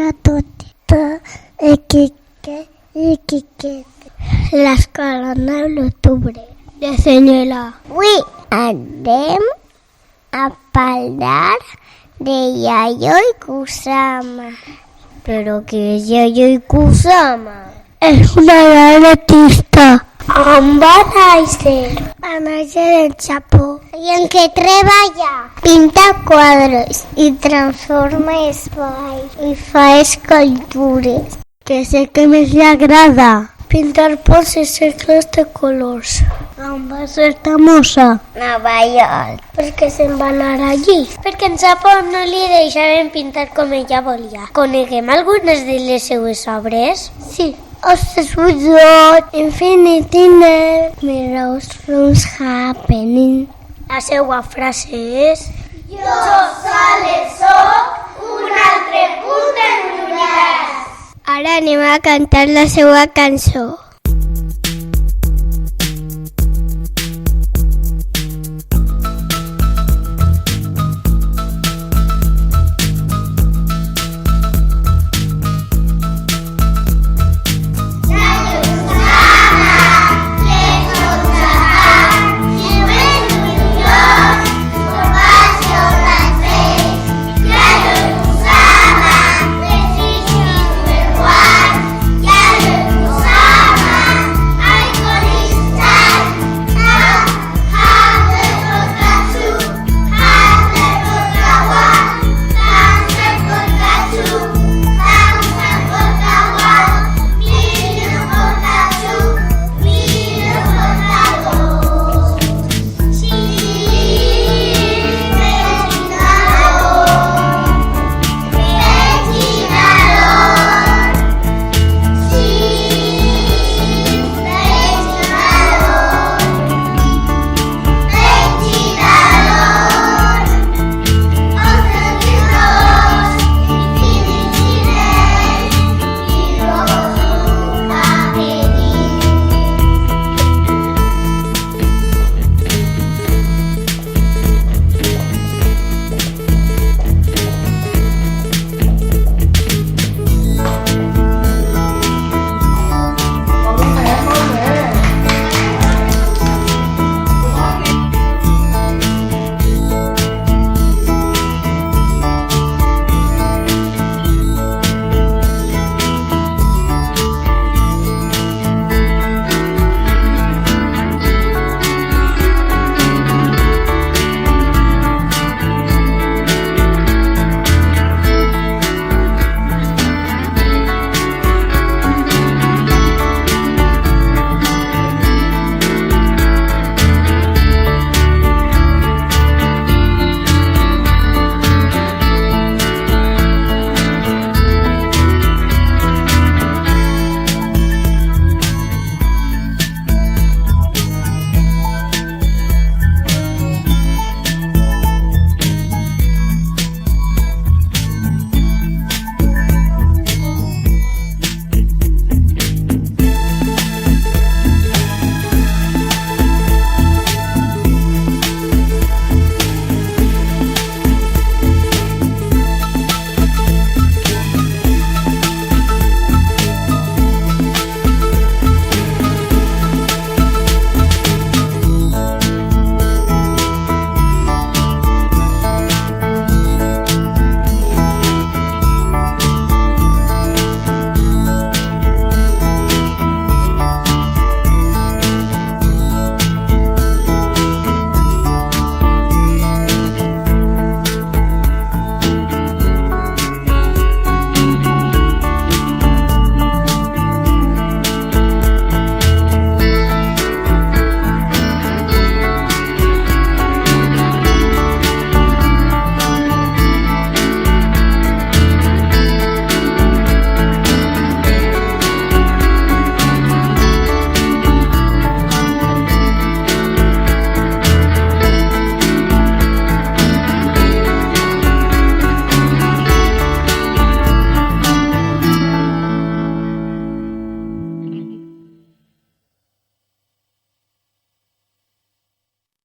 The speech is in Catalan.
a tutti. L'escola de l'octubre. De senyora. Avui anem a parlar de Yayo i Kusama. ¿Pero qué es Yayo y Kusama? Es una gran artista. On va néixer? Va néixer al Japó. I en què treballa? Pinta quadres i transforma espai i fa escultures. Què és el que més li agrada? Pintar ponts i cercles de colors. On va ser famosa? Nova York. Per què se'n va anar allí? Perquè en Japó no li deixaven pintar com ella volia. Coneguem algunes de les seues obres? Sí. Ostres Without Infinity Miracles Happening. La seva frase és: jo sols soc un altre punt de l'univers. Ara anem a cantar la seva cançó.